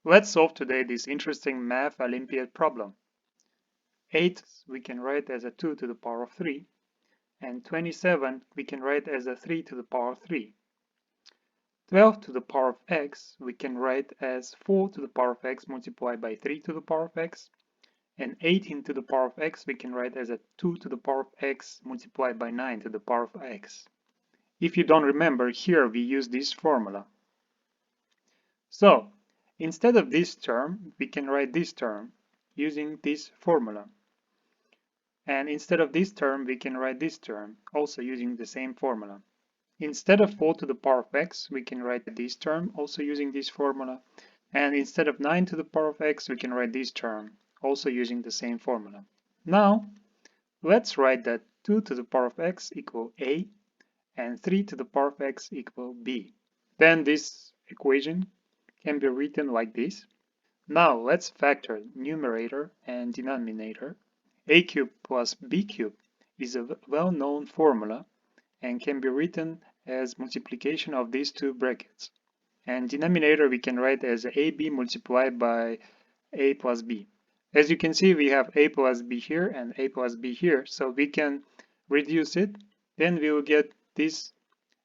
Let's solve today this interesting math Olympiad problem. 8 we can write as a 2 to the power of 3, and 27 we can write as a 3 to the power of 3. 12 to the power of x we can write as 4 to the power of x multiplied by 3 to the power of x, and 18 to the power of x we can write as a 2 to the power of x multiplied by 9 to the power of x. If you don't remember, here we use this formula. So, instead of this term, we can write this term using this formula. And instead of this term, we can write this term, also using the same formula. Instead of 4 to the power of x, we can write this term, also using this formula. And instead of 9 to the power of x, we can write this term, also using the same formula. Now, let's write that 2 to the power of x equal a, and 3 to the power of x equal b. Then this equation can be written like this. Now let's factor numerator and denominator. A cubed plus b cubed is a well-known formula and can be written as multiplication of these two brackets. And denominator we can write as ab multiplied by a plus b. As you can see, we have a plus b here and a plus b here, so we can reduce it. Then we will get this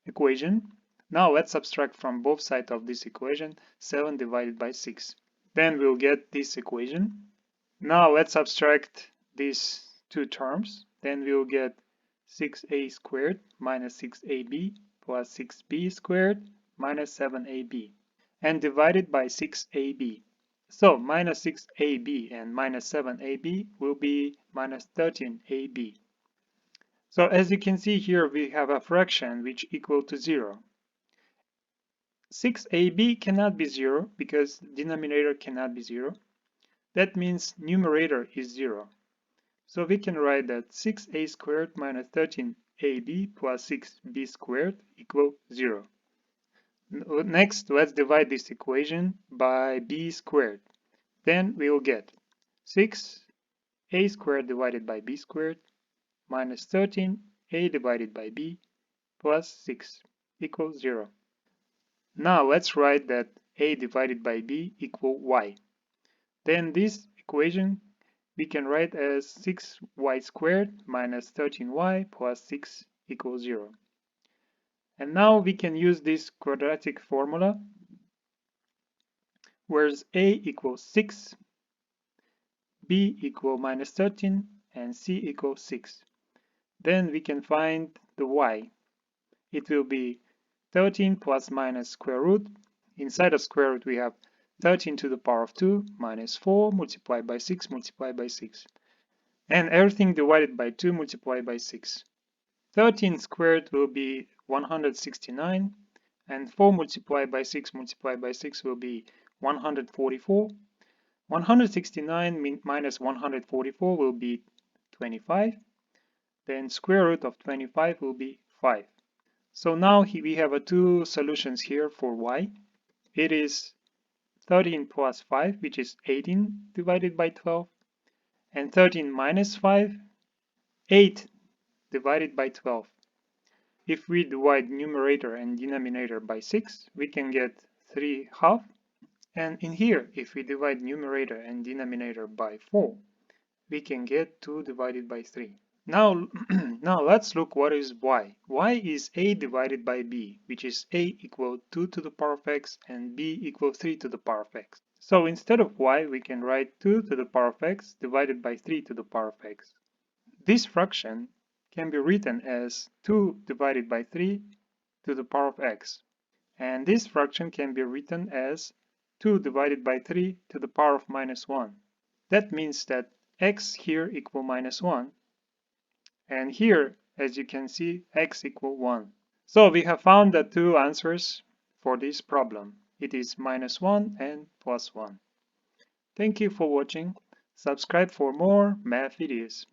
equation. Now let's subtract from both sides of this equation 7 divided by 6. Then we'll get this equation. Now let's subtract these two terms. Then we'll get 6a squared minus 6ab plus 6b squared minus 7ab, and divided by 6ab. So minus 6ab and minus 7ab will be minus 13ab. So as you can see here, we have a fraction which equal to 0. 6ab cannot be 0 because denominator cannot be 0. That means numerator is 0. So we can write that 6a squared minus 13ab plus 6b squared equal 0. Next, let's divide this equation by b squared. Then we will get 6a squared divided by b squared minus 13a divided by b plus 6 equals 0. Now let's write that a divided by b equal y. Then this equation we can write as 6y squared minus 13y plus 6 equals 0. And now we can use this quadratic formula, whereas a equals 6, b equal minus 13, and c equals 6. Then we can find the y. It will be 13 plus minus square root. Inside of square root we have 13 to the power of 2 minus 4 multiplied by 6 multiplied by 6. And everything divided by 2 multiplied by 6. 13 squared will be 169, and 4 multiplied by 6 multiplied by 6 will be 144. 169 minus 144 will be 25. Then square root of 25 will be 5. So now we have two solutions here for y. It is 13 plus 5, which is 18 divided by 12, and 13 minus 5, 8 divided by 12. If we divide numerator and denominator by 6, we can get 3/2. And in here, if we divide numerator and denominator by 4, we can get 2 divided by 3. Now, now let's look what is y. Y is a divided by b, which is a equal 2 to the power of x and b equal 3 to the power of x. So instead of y, we can write 2 to the power of x divided by 3 to the power of x. This fraction can be written as 2 divided by 3 to the power of x. And this fraction can be written as 2 divided by 3 to the power of minus 1. That means that x here equal minus 1. And here, as you can see, x equal 1. So we have found the two answers for this problem. It is minus 1 and plus 1. Thank you for watching. Subscribe for more math videos.